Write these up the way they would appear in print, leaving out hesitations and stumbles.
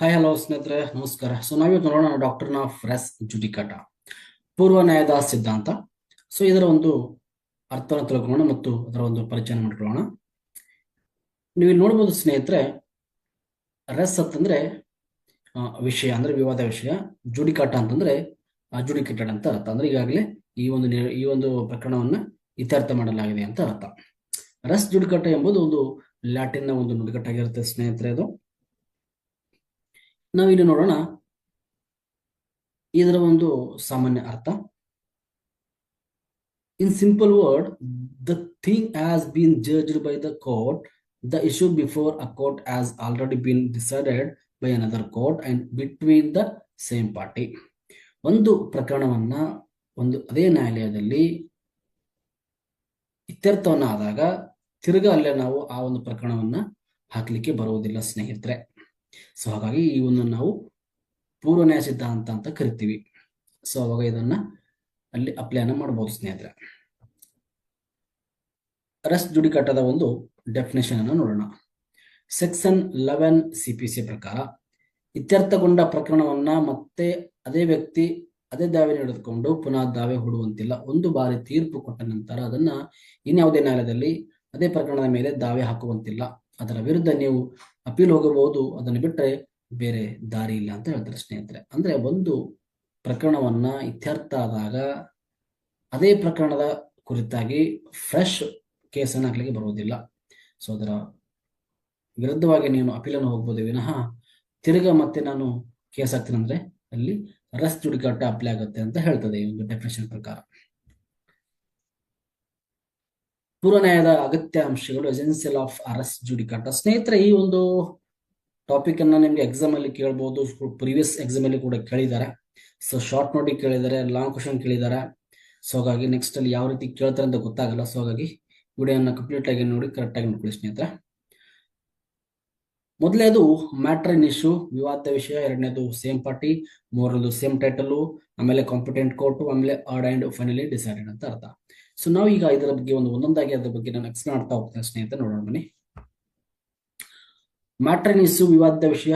Hi hello ಸ್ನೇಹಿತರೆ ನಮಸ್ಕಾರ. ನಾವಿವತ್ತು ನೋಡೋಣ ಡಾಕ್ಟರ್ನ ಆಫ್ ರೆಸ್ ಜುಡಿಕಾಟ ಪೂರ್ವ ನ್ಯಾಯದ ಸಿದ್ಧಾಂತ. ಇದರ ಒಂದು ಅರ್ಥವನ್ನು ತಿಳ್ಕೊಳ್ಳೋಣ ಮತ್ತು ಅದರ ಒಂದು ಪರಿಚಯ ಮಾಡ್ಕೊಳ್ಳೋಣ. ನೀವು ಇಲ್ಲಿ ನೋಡ್ಬೋದು ಸ್ನೇಹಿತರೆ, ರೆಸ್ ಅಂತಂದ್ರೆ ವಿಷಯ ಅಂದ್ರೆ ವಿವಾದ ವಿಷಯ, ಜುಡಿಕಾಟ ಅಂತಂದ್ರೆ ಅಡ್ಜುಡಿಕೇಟೆಡ್ ಅಂತ ಅರ್ಥ. ಅಂದ್ರೆ ಈಗಾಗಲೇ ಈ ಒಂದು ಪ್ರಕರಣವನ್ನ ಇತ್ಯರ್ಥ ಮಾಡಲಾಗಿದೆ ಅಂತ ಅರ್ಥ. ರೆಸ್ ಜುಡಿಕಾಟ ಎಂಬುದು ಒಂದು ಲ್ಯಾಟಿನ್ ನ ಒಂದು ನುಡಿಗಟ್ಟಾಗಿರುತ್ತೆ ಸ್ನೇಹಿತರೆ. ಅದು ನಾವಿಲ್ಲಿ ನೋಡೋಣ ಇದರ ಒಂದು ಸಾಮಾನ್ಯ ಅರ್ಥ. In simple word, the thing has been judged by the court, the issue before a court has already bean decided by another court and between the same party. ಒಂದು ಪ್ರಕರಣವನ್ನ ಅದೇ ನ್ಯಾಯಾಲಯದಲ್ಲಿ ಇತ್ಯರ್ಥವನ್ನ ಆದಾಗ ತಿರ್ಗಾ ಅಲ್ಲೇ ನಾವು ಆ ಒಂದು ಪ್ರಕರಣವನ್ನ ಹಾಕ್ಲಿಕ್ಕೆ ಬರುವುದಿಲ್ಲ ಸ್ನೇಹಿತರೆ. ಹಾಗಾಗಿ ಈ ಒಂದು ನಾವು ಪೂರ್ವ ನ್ಯಾಯ ಸಿದ್ಧಾಂತ ಅಂತ ಕರಿತೀವಿ. ಅವಾಗ ಇದನ್ನ ಅಲ್ಲಿ ಅಪ್ಲೈನ ಮಾಡಬಹುದು ಸ್ನೇಹಿತರೆ. ರೆಸ್ ಜುಡಿಕಾಟದ ಒಂದು ಡೆಫಿನೇಷನ್ ಅನ್ನು ನೋಡೋಣ. ಸೆಕ್ಷನ್ 11 CPC ಪ್ರಕಾರ ಇತ್ಯರ್ಥಗೊಂಡ ಪ್ರಕರಣವನ್ನ ಮತ್ತೆ ಅದೇ ವ್ಯಕ್ತಿ ಅದೇ ದಾವೆ ನಡೆದುಕೊಂಡು ಪುನಃ ದಾವೆ ಹೂಡುವಂತಿಲ್ಲ. ಒಂದು ಬಾರಿ ತೀರ್ಪು ಕೊಟ್ಟ ನಂತರ ಅದನ್ನ ಇನ್ಯಾವುದೇ ನ್ಯಾಯಾಲಯದಲ್ಲಿ ಅದೇ ಪ್ರಕರಣದ ಮೇಲೆ ದಾವೆ ಹಾಕುವಂತಿಲ್ಲ. ಅದರ ವಿರುದ್ಧ ನೀವು ಅಪೀಲ್ ಹೋಗಬಹುದು, ಅದನ್ನು ಬಿಟ್ಟರೆ ಬೇರೆ ದಾರಿ ಇಲ್ಲ ಅಂತ ಹೇಳ್ತಾರೆ ಸ್ನೇಹಿತರೆ. ಅಂದ್ರೆ ಒಂದು ಪ್ರಕರಣವನ್ನ ಇತ್ಯರ್ಥ ಆದಾಗ ಅದೇ ಪ್ರಕರಣದ ಕುರಿತಾಗಿ ಫ್ರೆಶ್ ಕೇಸನ್ನು ಹಾಕ್ಲಿಕ್ಕೆ ಬರುವುದಿಲ್ಲ. ಅದರ ವಿರುದ್ಧವಾಗಿ ನೀನು ಅಪೀಲನ್ನು ಹೋಗ್ಬೋದು ವಿನಃ ತಿರ್ಗಾ ಮತ್ತೆ ನಾನು ಕೇಸ್ ಹಾಕ್ತೀನಿ ಅಂದ್ರೆ ಅಲ್ಲಿ ರೆಸ್ ಜುಡಿಕಾಟ ಅಪ್ಲೈ ಆಗುತ್ತೆ ಅಂತ ಹೇಳ್ತದೆ ಈ ಒಂದು ಡೆಫಿನೇಷನ್ ಪ್ರಕಾರ. ಪೂರ್ವ ನ್ಯಾಯದ ಅಗತ್ಯ ಅಂಶಗಳು, ಎಸೆನ್ಷಿಯಲ್ ಆಫ್ ರೆಸ್ ಜುಡಿಕಾಟ. ಸ್ನೇಹಿತರೆ, ಈ ಒಂದು ಟಾಪಿಕ್ ಅನ್ನ ನಿಮ್ಗೆ ಎಕ್ಸಾಮ್ ಅಲ್ಲಿ ಕೇಳಬಹುದು, ಪ್ರೀವಿಯಸ್ ಎಕ್ಸಾಮ್ ಅಲ್ಲಿ ಕೂಡ ಕೇಳಿದ್ದಾರೆ. ಶಾರ್ಟ್ ನೋಟಿಗೆ ಕೇಳಿದ್ದಾರೆ, ಲಾಂಗ್ ಕ್ವಶನ್ ಕೇಳಿದ್ದಾರೆ. ಹಾಗಾಗಿ ನೆಕ್ಸ್ಟ್ ಅಲ್ಲಿ ಯಾವ ರೀತಿ ಕೇಳ್ತಾರೆ ಅಂತ ಗೊತ್ತಾಗಲ್ಲ. ಹಾಗಾಗಿ ವಿಡಿಯೋನ ಕಂಪ್ಲೀಟ್ ಆಗಿ ನೋಡಿ ಕರೆಕ್ಟ್ ಆಗಿ ನೋಡ್ಕೊಳ್ಳಿ ಸ್ನೇಹಿತರೆ. ಮೊದಲನೇದು ಮ್ಯಾಟರ್ ಇನ್ ಇಶ್ಯೂ, ವಿವಾದ ವಿಷಯ. ಎರಡನೇದು ಸೇಮ್ ಪಾರ್ಟಿ. ಮೂರನೇದು ಸೇಮ್ ಟೈಟಲ್. ಆಮೇಲೆ ಕಾಂಪಿಟೆಂಟ್ ಕೋರ್ಟ್. ಆಮೇಲೆ ಆರ್ಡ್ ಅಂಡ್ ಫೈನಲಿ ಡಿಸೈಡೆಡ್ ಅಂತ ಅರ್ಥ. ನಾವು ಈಗ ಇದರ ಬಗ್ಗೆ ಒಂದೊಂದಾಗಿ ಅದ್ರ ಬಗ್ಗೆ ನಾನು ಎಕ್ಸ್ಪ್ಲೇನ್ ಮಾಡ್ತಾ ಹೋಗ್ತೇನೆ ಸ್ನೇಹಿತರೆ. ನೋಡೋಣ ಬನ್ನಿ. ಮ್ಯಾಟರ್ ಇನ್ ಇಶ್ಯೂ, ವಿವಾದ ವಿಷಯ.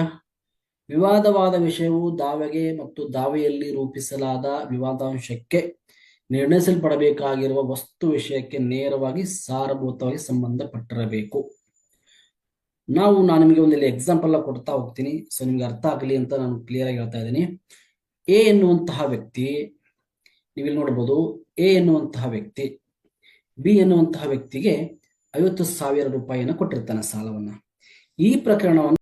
ವಿವಾದವಾದ ವಿಷಯವು ದಾವೆಗೆ ಮತ್ತು ದಾವೆಯಲ್ಲಿ ರೂಪಿಸಲಾದ ವಿವಾದಾಂಶಕ್ಕೆ ನಿರ್ಣಯಿಸಲ್ಪಡಬೇಕಾಗಿರುವ ವಸ್ತು ವಿಷಯಕ್ಕೆ ನೇರವಾಗಿ ಸಾರಭೂತವಾಗಿ ಸಂಬಂಧಪಟ್ಟಿರಬೇಕು. ನಾನು ನಿಮಗೆ ಒಂದು ಎಕ್ಸಾಂಪಲ್ ಕೊಡ್ತಾ ಹೋಗ್ತೀನಿ, ನಿಮ್ಗೆ ಅರ್ಥ ಆಗಲಿ ಅಂತ ನಾನು ಕ್ಲಿಯರ್ ಆಗಿ ಹೇಳ್ತಾ ಇದ್ದೀನಿ. ಎ ಎನ್ನುವಂತಹ ವ್ಯಕ್ತಿ, ನೀವಿಲ್ಲಿ ನೋಡ್ಬೋದು, ಎ ಎನ್ನುವಂತಹ ವ್ಯಕ್ತಿ ಬಿ ಎನ್ನುವಂತಹ ವ್ಯಕ್ತಿಗೆ 50,000 ರೂಪಾಯಿಯನ್ನು ಕೊಟ್ಟಿರ್ತಾನೆ ಸಾಲವನ್ನ. ಈ ಪ್ರಕರಣವನ್ನು